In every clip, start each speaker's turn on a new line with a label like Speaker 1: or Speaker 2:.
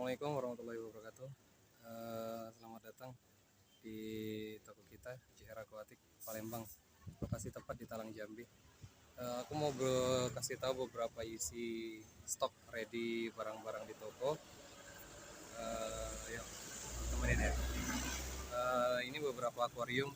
Speaker 1: Assalamualaikum warahmatullahi wabarakatuh. Selamat datang di toko kita Cihara Aquatic Palembang, lokasi tepat di Talang Jambi. Aku mau kasih tahu beberapa isi stok ready barang-barang di toko. Yuk temenin ya. Ini beberapa akuarium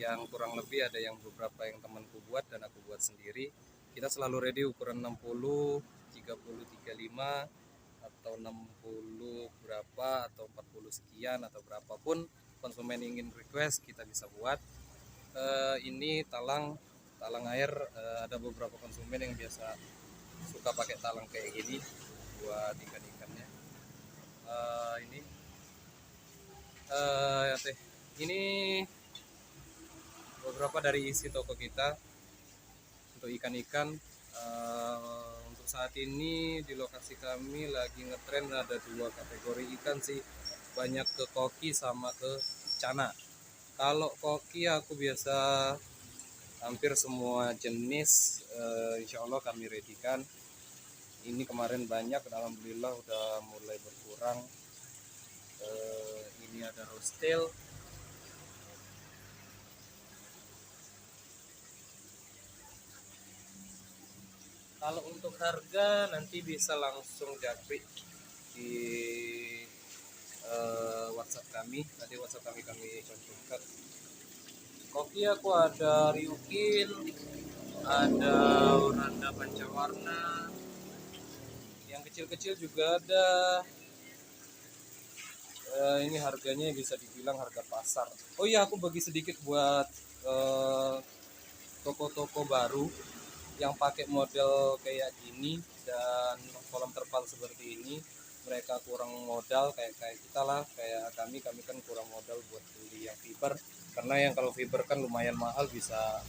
Speaker 1: yang kurang lebih ada yang beberapa yang temanku buat dan aku buat sendiri. Kita selalu ready ukuran 60, 30, 35 atau 60 berapa atau 40 sekian atau berapapun konsumen ingin request kita bisa buat. Ini talang air, ada beberapa konsumen yang biasa suka pakai talang kayak gini buat ikan-ikannya. Ini beberapa dari isi toko kita untuk ikan-ikan. Untuk saat ini di lokasi kami lagi ngetren ada 2 kategori ikan sih, banyak ke koki sama ke cana. Kalau koki aku biasa hampir semua jenis, insya Allah kami readykan. Ini kemarin banyak, alhamdulillah udah mulai berkurang. Ini ada rose tail. Kalau untuk harga nanti bisa langsung japri di WhatsApp kami. Nanti WhatsApp kami cantumkan. Koki aku ada Ryukin, ada Oranda Pancawarna, yang kecil-kecil juga ada. Ini harganya bisa dibilang harga pasar. Oh iya, aku bagi sedikit buat toko-toko baru yang pakai model kayak gini dan kolam terpal seperti ini. Mereka kurang modal kayak kita lah, kayak kami kan kurang modal buat beli yang fiber, karena yang kalau fiber kan lumayan mahal, bisa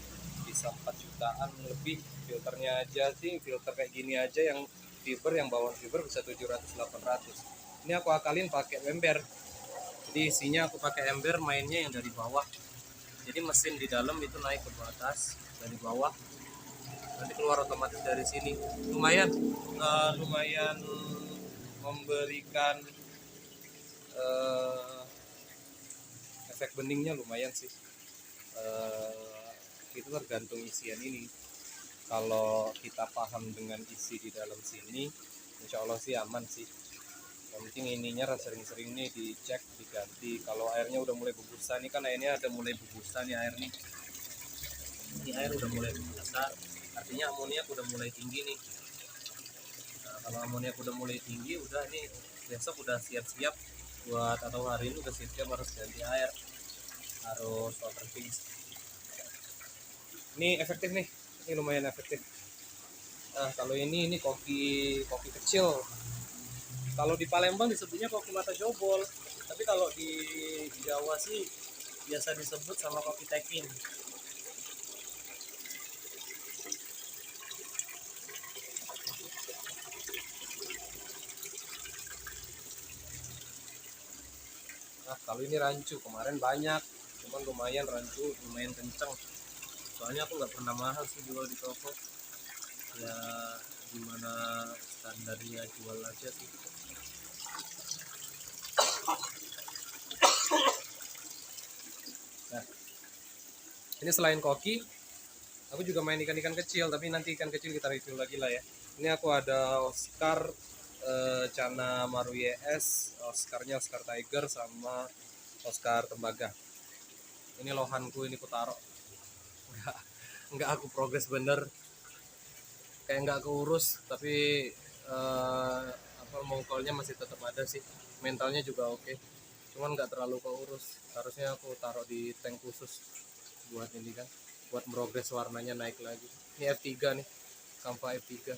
Speaker 1: 4 jutaan lebih. Filternya aja sih, filter kayak gini aja yang fiber, yang bawaan fiber bisa 700-800. Ini aku akalin pakai ember, jadi isinya aku pakai ember, mainnya yang dari bawah, jadi mesin di dalam itu naik ke atas dari bawah, nanti keluar otomatis dari sini. Lumayan memberikan efek beningnya lumayan sih. Itu tergantung isian ini. Kalau kita paham dengan isi di dalam sini, insya Allah sih aman sih. Yang penting ininya sering-sering nih dicek, diganti. Kalau airnya udah mulai berbusa nih, kan airnya ada mulai berbusa nih air nih. Ini air udah mulai berbusa, artinya amoniak udah mulai tinggi nih. Nah, kalau amoniak udah mulai tinggi, udah nih besok udah siap-siap buat, atau hari ini udah siap-siap harus ganti air, harus water fix. Ini efektif nih, ini lumayan efektif. Nah, kalau ini koki kecil. Kalau di Palembang disebutnya koki mata jobol, tapi kalau di Jawa sih biasa disebut sama koki tekin. Nah, kalau ini rancu kemarin banyak, cuman lumayan rancu, lumayan kenceng. Soalnya aku nggak pernah mahal sih jual di toko. Ya gimana standarnya jual aja sih. Nah, ini selain koki, aku juga main ikan-ikan kecil, tapi nanti ikan kecil kita review lagi lah ya. Ini aku ada Oscar, Cana Maruye S, Oscarnya Oscar Tiger sama Oscar Tembaga. Ini lohanku, ini ku taruh. Enggak aku progres bener, kayak nggak keurus, tapi mongkolnya masih tetap ada sih, mentalnya juga oke, cuman nggak terlalu keurus. Harusnya aku taruh di tank khusus buat ini kan, buat progres warnanya naik lagi. Ini F3 nih, Kampa F3.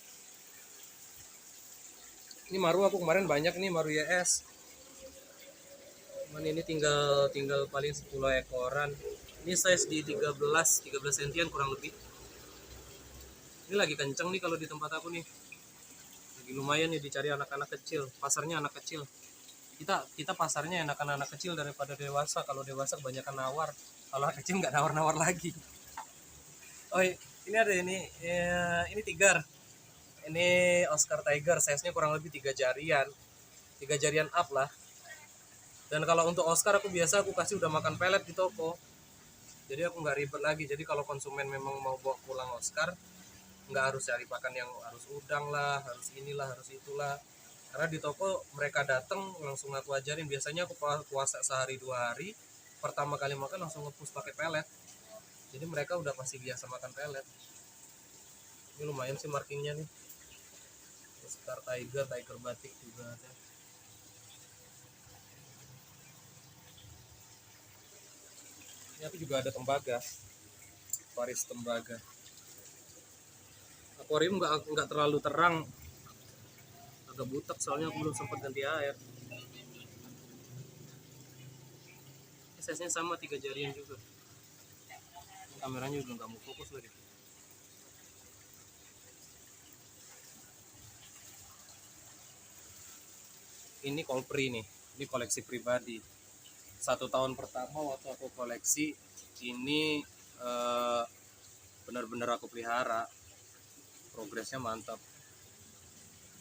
Speaker 1: Ini maru aku kemarin banyak nih, maru YS. Cuman ini tinggal paling 10 ekoran. Ini size di 13 sentian kurang lebih. Ini lagi kenceng nih kalau di tempat aku nih. Lagi lumayan nih dicari anak-anak kecil. Pasarnya anak kecil. Kita pasarnya anak-anak kecil daripada dewasa. Kalau dewasa kebanyakan nawar. Kalau anak kecil nggak nawar-nawar lagi. Oh, ini ada ini tigar. Ini Oscar Tiger, size-nya kurang lebih 3 jarian. 3 jarian up lah. Dan kalau untuk Oscar aku kasih udah makan pelet di toko, jadi aku nggak ribet lagi. Jadi kalau konsumen memang mau bawa pulang Oscar, nggak harus cari pakan yang harus udang lah, harus inilah, harus itulah. Karena di toko mereka datang langsung aku ajarin. Biasanya aku puasa sehari 2 hari, pertama kali makan langsung ngepush pakai pelet. Jadi mereka udah pasti biasa makan pelet. Ini lumayan sih markingnya nih. Star Tiger, Tiger batik juga ada. Ini aku juga ada tembaga, Paris tembaga. Akuarium nggak terlalu terang, agak butek soalnya aku belum sempat ganti air. Size-nya sama 3 jarian juga. Kameranya udah nggak mau fokus lagi. Ini Colpri nih, ini koleksi pribadi. 1 tahun pertama waktu aku koleksi ini benar-benar aku pelihara, progresnya mantap.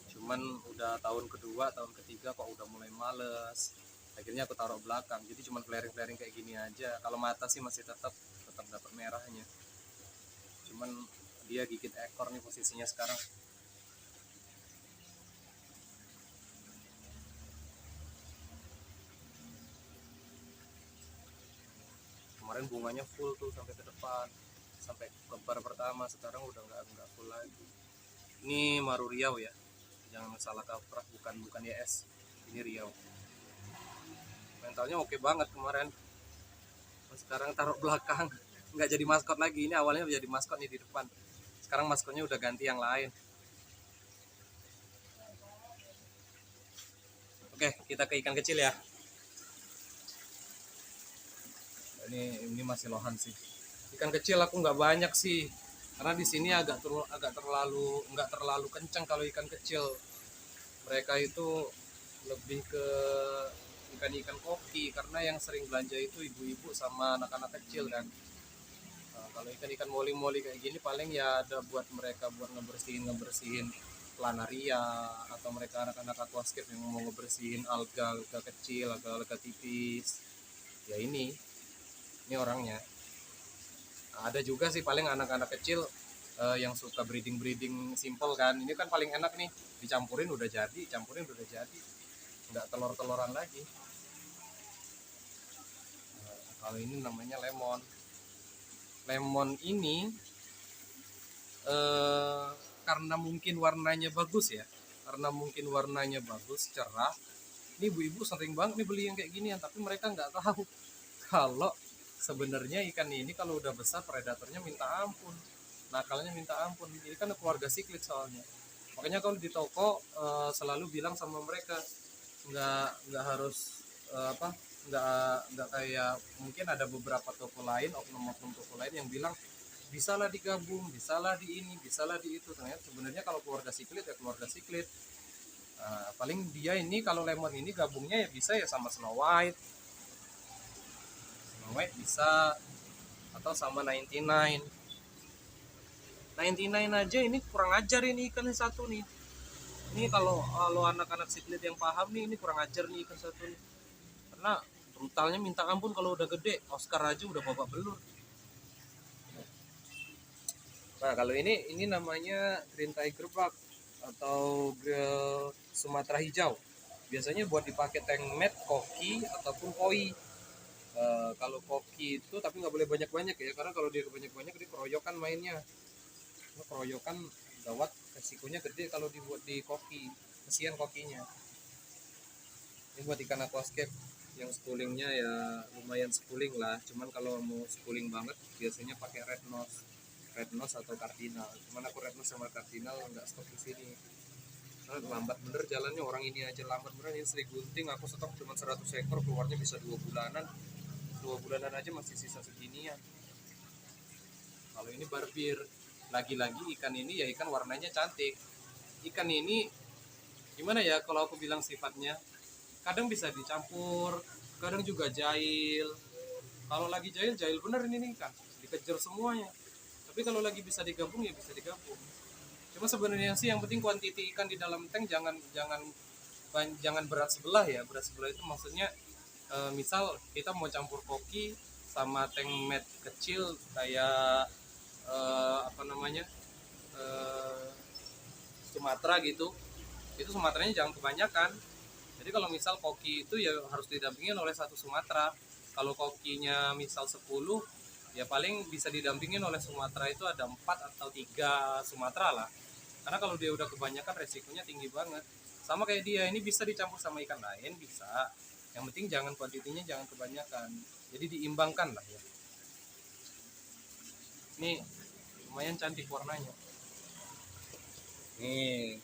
Speaker 1: Cuman udah tahun kedua, tahun ketiga kok udah mulai males. Akhirnya aku taruh belakang. Jadi cuma flaring-flaring kayak gini aja. Kalau mata sih masih tetap dapat merahnya. Cuman dia gigit ekor nih posisinya sekarang. Kemarin bunganya full tuh sampai ke depan, sampai kebar pertama. Sekarang udah nggak full lagi. Ini Maru Riau ya, jangan salah kaprah, bukan YS. Ini Riau. Mentalnya oke banget kemarin. Sekarang taruh belakang, nggak jadi maskot lagi. Ini awalnya jadi maskot nih di depan. Sekarang maskotnya udah ganti yang lain. Oke, kita ke ikan kecil ya. Ini masih lohan sih. Ikan kecil aku nggak banyak sih, karena di sini agak terlalu nggak terlalu kencang kalau ikan kecil. Mereka itu lebih ke ikan-ikan koki, karena yang sering belanja itu ibu-ibu sama anak-anak kecil kan. Nah, kalau ikan-ikan moli-moli kayak gini paling ya ada buat mereka buat ngebersihin planaria, atau mereka anak-anak aquascape yang mau ngebersihin alga kecil, alga tipis. Ya ini orangnya. Nah, ada juga sih paling anak-anak kecil yang suka breeding simple kan. Ini kan paling enak nih, dicampurin udah jadi, nggak telur-teloran lagi. Nah, kalau ini namanya lemon ini karena mungkin warnanya bagus ya, cerah. Ini ibu-ibu sering banget nih beli yang kayak gini, tapi mereka nggak tahu kalau sebenarnya ikan ini kalau udah besar predatornya minta ampun, nakalnya minta ampun. Ini kan keluarga siklid soalnya. Makanya kalau di toko selalu bilang sama mereka, nggak harus nggak kayak mungkin ada beberapa toko lain, oknum toko lain yang bilang bisalah digabung, bisalah di ini, bisalah di itu. Ternyata sebenarnya kalau keluarga siklid ya keluarga siklid. Paling dia ini kalau lemon ini gabungnya ya bisa ya sama Snow White bisa, atau sama 99 aja. Ini kurang ajar ini ikan satu nih. Ini kalau anak-anak siklid yang paham nih, ini kurang ajar nih ikan satu nih, karena brutalnya minta ampun. Kalau udah gede Oscar aja udah babak belur. Nah kalau ini namanya Green Tiger Bug atau Sumatera hijau. Biasanya buat dipakai tank mat, koki ataupun koi. Kalau koki itu tapi nggak boleh banyak-banyak ya, karena kalau dia banyak-banyak dia keroyokan mainnya. Keroyokan gawat, resikonya gede kalau dibuat di koki, kesian kokinya. Ini buat ikan aquascape yang spoolingnya ya lumayan spooling lah. Cuman kalau mau spooling banget biasanya pakai red nose atau cardinal. Cuman aku red nose sama cardinal nggak stok di sini. Nah, lambat bener jalannya, orang ini aja lambat bener. Ini Sri Gunting aku stok cuma 100 ekor, keluarnya bisa 2 bulanan. 2 bulanan aja masih sisa segini ya. Kalau ini barbir, lagi-lagi ikan ini ya ikan warnanya cantik. Ikan ini gimana ya kalau aku bilang sifatnya, kadang bisa dicampur, kadang juga jahil. Kalau lagi jahil bener ini ikan, dikejar semuanya. Tapi kalau lagi bisa digabung ya bisa digabung. Cuma sebenarnya sih yang penting kuantiti ikan di dalam tank jangan jangan berat sebelah ya. Berat sebelah itu maksudnya misal kita mau campur koki sama tank mat kecil kayak apa namanya, eh, Sumatera gitu, itu Sumateranya jangan kebanyakan. Jadi kalau misal koki itu ya harus didampingin oleh satu Sumatera. Kalau kokinya misal 10, ya paling bisa didampingin oleh Sumatera itu ada 4 atau 3 Sumatera lah. Karena kalau dia udah kebanyakan resikonya tinggi banget. Sama kayak dia, ini bisa dicampur sama ikan lain, bisa. Yang penting jangan kuantitinya jangan kebanyakan. Jadi diimbangkan lah ya. Ini lumayan cantik warnanya. Nih,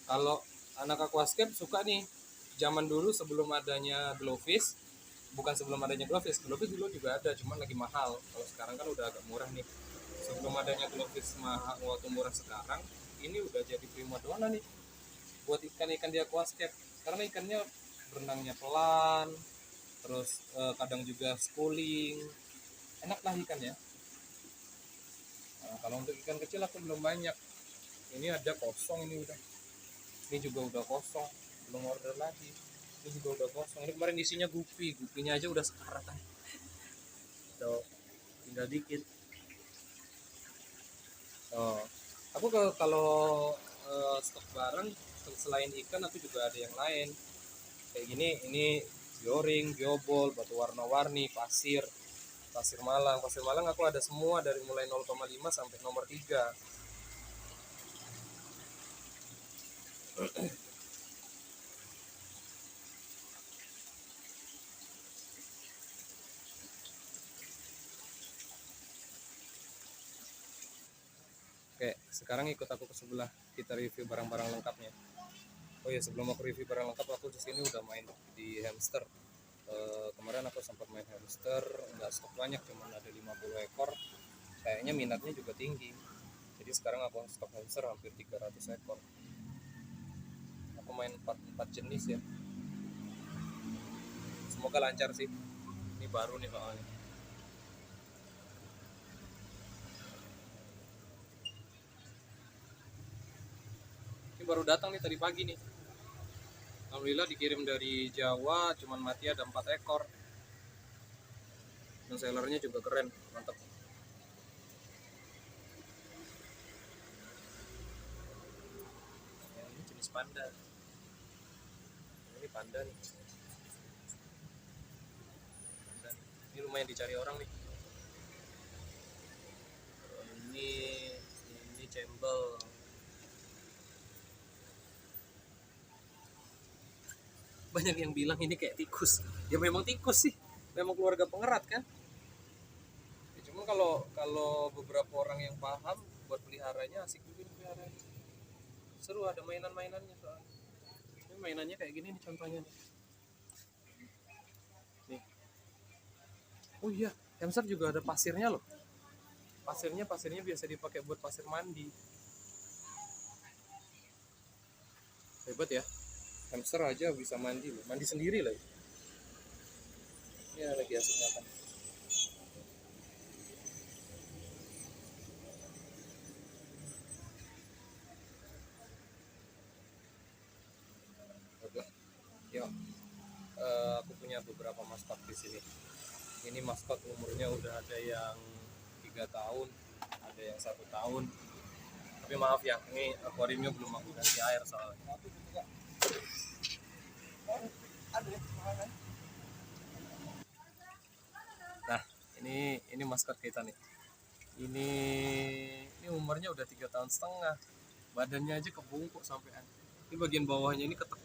Speaker 1: kalau anak aquascape suka nih, zaman dulu sebelum adanya Glowfish, bukan sebelum adanya Glowfish dulu juga ada, cuman lagi mahal. Kalau sekarang kan udah agak murah nih. Sebelum adanya Glowfish mahal, waktu murah sekarang, ini udah jadi primadona nih buat ikan-ikan di aquascape. Karena ikannya berenangnya pelan, terus kadang juga schooling, enak lah ikannya. Nah, kalau untuk ikan kecil aku belum banyak. Ini ada kosong, ini juga udah kosong, belum order lagi. Ini juga udah kosong. Ini kemarin isinya gupinya aja udah sekarat kan. Tuh, tinggal dikit. Oh, aku kalau stok barang selain ikan aku juga ada yang lain. Kayak gini, ini bioring, biobol, batu warna-warni, pasir Malang. Pasir Malang aku ada semua dari mulai 0,5 sampai nomor 3. Oke, sekarang ikut aku ke sebelah, kita review barang-barang lengkapnya. Oh ya, sebelum aku review barang lengkap, aku di sini udah main di hamster. Kemarin aku sempat main hamster, nggak stok banyak, cuma ada 50 ekor. Kayaknya minatnya juga tinggi. Jadi sekarang aku stok hamster hampir 300 ekor. Aku main 4 jenis ya. Semoga lancar sih. Ini baru nih soalnya. Ini baru datang nih tadi pagi nih. Alhamdulillah dikirim dari Jawa, cuman mati ada 4 ekor. Dan sellernya juga keren, mantap. Yang ini jenis panda. Ini panda nih. Panda nih. Ini lumayan dicari orang nih. Ini ini cembel. Banyak yang bilang ini kayak tikus. Ya memang tikus sih. Memang keluarga pengerat kan. Ya, cuma kalau kalau beberapa orang yang paham buat peliharanya asik juga peliharanya. Seru, ada mainan-mainannya soalnya. Ini mainannya kayak gini nih contohnya nih. Nih. Oh iya, hamster juga ada pasirnya loh. Pasirnya biasa dipakai buat pasir mandi. Hebat ya. Hamster aja bisa mandi loh. Mandi sendiri lah. Ya lagi asik makan. Oke. Yuk. Aku punya beberapa maskot di sini. Ini maskot umurnya udah ada yang 3 tahun, ada yang 1 tahun. Tapi maaf ya, ini akuariumnya belum aku ganti air soalnya. Nah, ini maskot kita nih. Ini umurnya udah 3 tahun setengah. Badannya aja kebungkuk sampean. Ini bagian bawahnya ini ketekuk.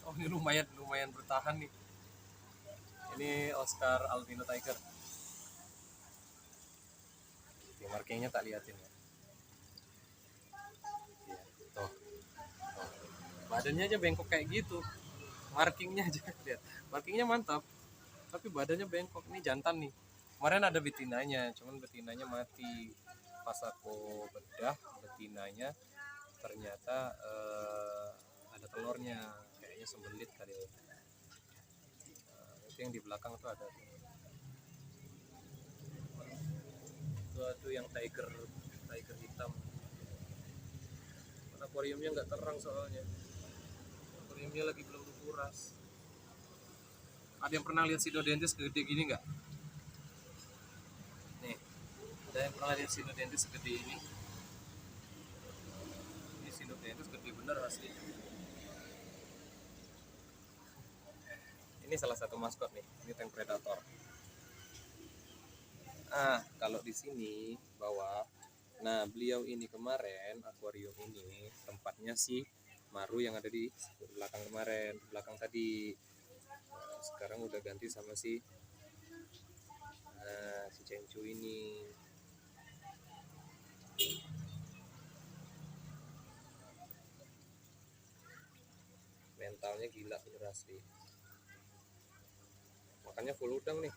Speaker 1: Oh, ini lumayan lumayan bertahan nih. Ini Oscar Albino Tiger. Di markingnya tak liatin ya. Iya, tuh. Badannya aja bengkok kayak gitu. Markingnya aja lihat. Markingnya mantap. Tapi badannya bengkok. Ini jantan nih. Kemarin ada betinanya, cuman betinanya mati. Pas aku bedah betinanya, ternyata ada telurnya. Kayaknya sembelit kali ya. Itu yang di belakang tuh ada. Itu yang tiger hitam. akuariumnya nggak terang soalnya, akuariumnya lagi belum dikuras. Ada yang pernah lihat Cynodontis segede gini nggak? Nih, ada yang pernah lihat Cynodontis segede ini? Ini Cynodontis gede bener asli. Ini salah satu maskot nih, ini tank predator. Kalau di sini bawah, nah beliau ini kemarin akuarium ini tempatnya si Maru yang ada di belakang kemarin, belakang tadi. Nah, sekarang udah ganti sama si Cengcu ini. Mentalnya gila bener asli. Makanya full udang nih.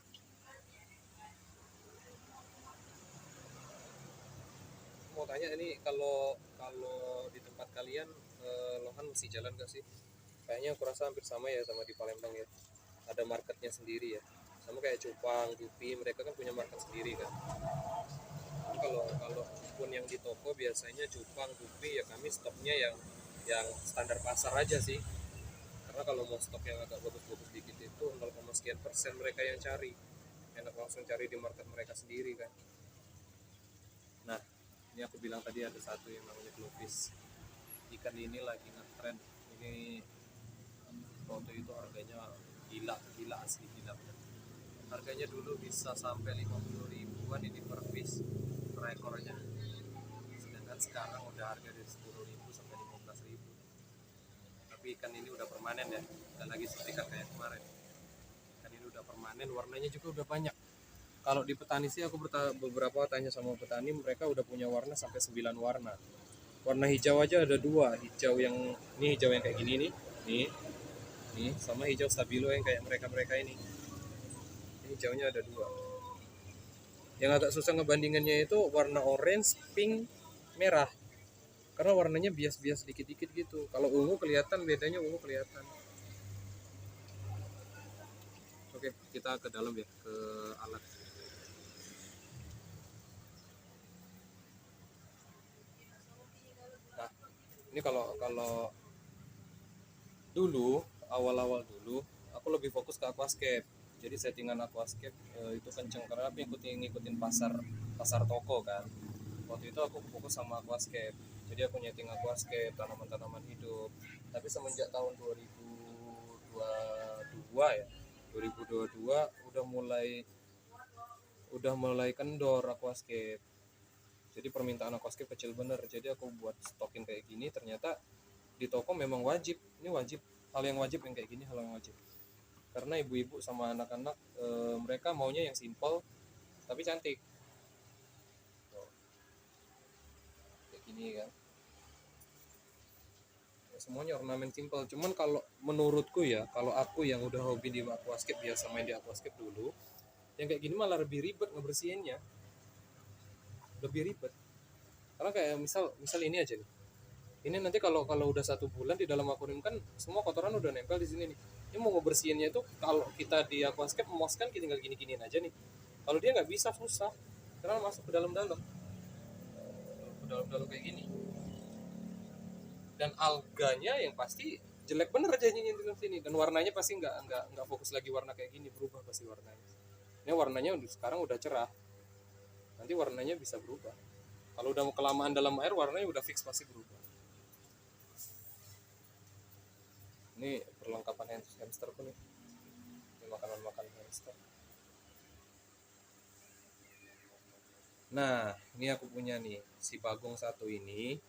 Speaker 1: Mau tanya ini, kalau di tempat kalian lohan masih jalan gak sih? Kayaknya aku rasa hampir sama ya sama di Palembang ya. Ada marketnya sendiri ya. Sama kayak cupang, gupi, mereka kan punya market sendiri kan. Kalau pun yang di toko biasanya cupang, gupi ya kami stoknya yang standar pasar aja sih. Karena kalau mau stok yang agak bagus-bagus dikit itu 0,sekian% mereka yang cari. Enak langsung cari di market mereka sendiri kan. Nah, ini aku bilang tadi ada satu yang namanya glowfish. Ikan ini lagi ngetrend. Ini waktu itu harganya gila asli, gila bener. Harganya dulu bisa sampai 50 ribuan ini per piece per ekornya. Sedangkan sekarang udah harga dari 10 ribu sampai 15 ribu. Tapi ikan ini udah permanen ya, nggak lagi suntikan kayak kemarin. Ikan ini udah permanen, warnanya juga udah banyak. Kalau di petani sih aku beberapa tanya sama petani, mereka udah punya warna sampai 9 warna. Warna hijau aja ada 2, hijau yang kayak gini nih sama hijau stabilo yang kayak mereka ini. Ini hijaunya ada 2. Yang agak susah ngebandingannya itu warna orange, pink, merah. Karena warnanya bias-bias dikit-dikit gitu. Kalau ungu kelihatan, bedanya ungu kelihatan. Oke, kita ke dalam ya, ke alat. Nah, ini kalau dulu, awal-awal dulu, aku lebih fokus ke aquascape. Jadi settingan aquascape itu kenceng karena aku ngikutin pasar toko kan. Waktu itu aku fokus sama aquascape. Jadi aku nyeting aquascape, tanaman-tanaman hidup. Tapi semenjak tahun 2022 ya, 2022 udah mulai kendor aquascape. Jadi permintaan aquascape kecil bener. Jadi aku buat stokin kayak gini, ternyata di toko memang wajib. Ini wajib, hal yang wajib yang kayak gini, hal yang wajib. Karena ibu-ibu sama anak-anak mereka maunya yang simple tapi cantik. Kayak gini kan. Semuanya ornamen simple. Cuman kalau menurutku ya, kalau aku yang udah hobi di aquascape, biasa main di aquascape dulu, yang kayak gini malah lebih ribet ngebersihinnya. Lebih ribet. Karena kayak misal ini aja nih. Ini nanti kalau udah 1 bulan di dalam akuarium kan semua kotoran udah nempel di sini nih. Ini mau ngebersihinnya itu kalau kita di aquascape mos kan tinggal gini-giniin aja nih. Kalau dia nggak bisa, susah. Karena masuk ke dalam-dalam. Ke dalam-dalam kayak gini. Dan alganya yang pasti jelek bener aja nyentuh sini, dan warnanya pasti nggak fokus lagi warna kayak gini, berubah pasti warnanya. Ini warnanya sekarang udah cerah, nanti warnanya bisa berubah. Kalau udah mau kelamaan dalam air warnanya udah fix pasti berubah. Ini perlengkapan hamster pun nih, ini makanan hamster. Nah ini aku punya nih si bagong satu ini,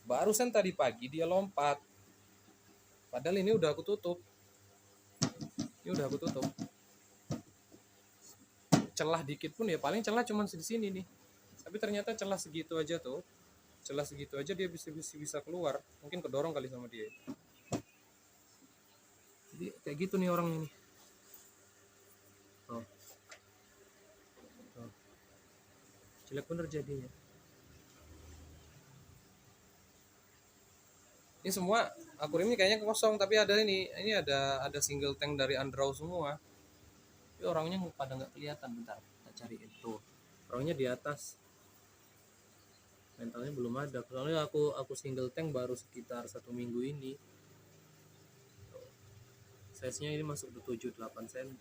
Speaker 1: barusan tadi pagi dia lompat. Padahal ini udah aku tutup. Celah dikit pun ya paling celah cuma di sini nih. Tapi ternyata celah segitu aja dia bisa keluar. Mungkin kedorong kali sama dia. Jadi kayak gitu nih orangnya nih. Jelek bener jadinya. Ini semua akuarium ini kayaknya kosong, tapi ada ini ada single tank dari Andrau semua. Tapi orangnya pada nggak kelihatan, bentar kita cari itu. Orangnya di atas. mentalnya belum ada, soalnya aku single tank baru sekitar 1 minggu ini. Size nya ini masuk ke 7-8 cm.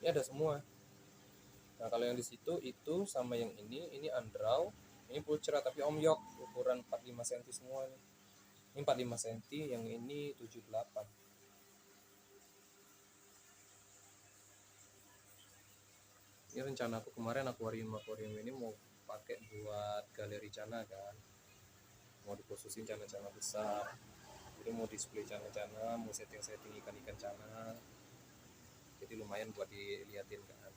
Speaker 1: Ini ada semua. Nah kalau yang di situ itu sama yang ini underaw, ini pulcra tapi omyok, ukuran 45 cm semua nih. Ini 45 cm, yang ini 78. Ini rencana aku kemarin, akuarium ini mau pakai buat galeri cana kan, mau dikhususin cana-cana besar. Jadi mau display cana-cana, mau setting-setting ikan-ikan cana. Jadi lumayan buat diliatin kan.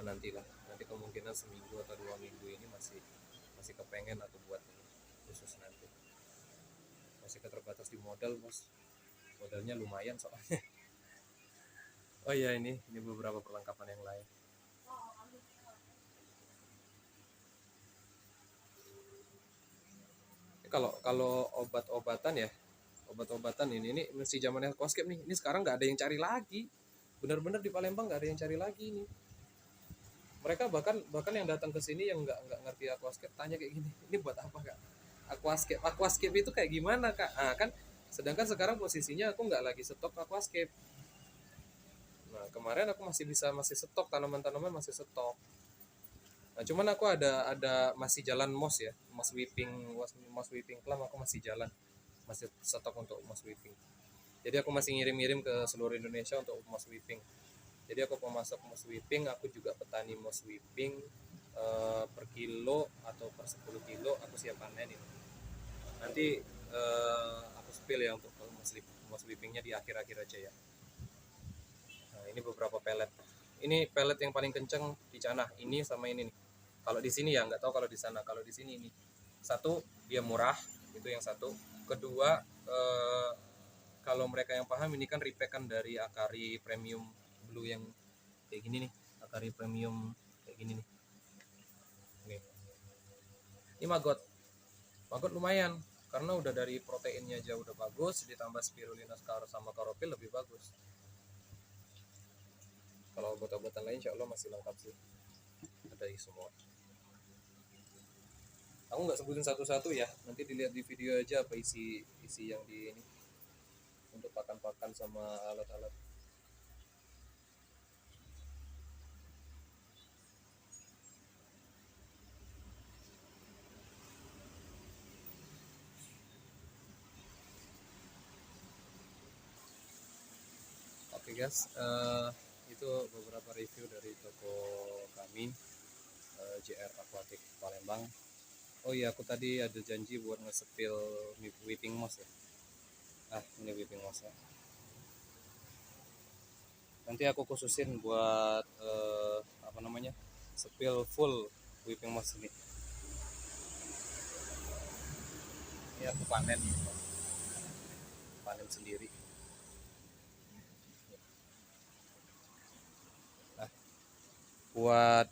Speaker 1: Nantilah, nanti kemungkinan seminggu atau 2 minggu ini masih kepengen aku buat khusus nanti. Masih keterbatas di modal bos, modalnya lumayan soalnya. Oh iya, ini beberapa perlengkapan yang lain. Kalau obat-obatan ya, obat-obatan ini mesti zamannya aquascape nih. Ini sekarang nggak ada yang cari lagi, benar-benar di Palembang nggak ada yang cari lagi nih. Mereka bahkan yang datang ke sini yang nggak ngerti aquascape tanya kayak gini, ini buat apa kak? Aquascape itu kayak gimana kak? Ah kan, sedangkan sekarang posisinya aku nggak lagi stok aquascape. Nah kemarin aku masih stok tanaman-tanaman, masih stok. Nah cuman aku ada masih jalan moss ya, moss whipping plum aku masih jalan, masih stok untuk moss whipping. Jadi aku masih ngirim-ngirim ke seluruh Indonesia untuk moss whipping. Jadi aku pemasok moss whipping, aku juga petani moss whipping. Per kilo atau per 10 kilo aku siap panen ini. Nanti aku spill ya untuk moss whippingnya di akhir-akhir aja ya. Nah ini beberapa pelet. Ini pelet yang paling kenceng di Canah. Ini sama ini nih. Kalau di sini ya nggak tahu kalau di sana. Kalau di sini ini satu, dia murah, itu yang satu. Kedua, kalau mereka yang paham, ini kan repack dari Akari Premium Blue yang kayak gini nih. Akari Premium kayak gini nih. Ini maggot lumayan karena udah dari proteinnya aja udah bagus, ditambah spirulina sama karopil lebih bagus. Kalau obat-obatan lain insya Allah masih lengkap sih, ada semua. Aku nggak sebutin satu-satu ya, nanti dilihat di video aja apa isi yang di ini untuk pakan-pakan sama alat-alat. Oke guys, itu beberapa review dari toko kami, JR Aquatic Palembang. Oh iya, aku tadi ada janji buat nge-spill whipping moss ya. Ini whipping moss ya. Nanti aku khususin buat spill full whipping moss ini. Ini aku panen sendiri. Nah, buat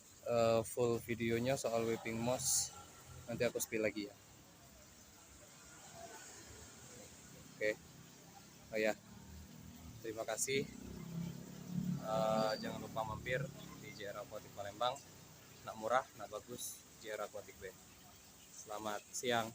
Speaker 1: full videonya soal whipping moss nanti aku spill lagi ya. Oke. Oh ya, terima kasih. Jangan lupa mampir di JR Aquatic Palembang. Nak murah, nak bagus, JR Aquatic B. Selamat siang.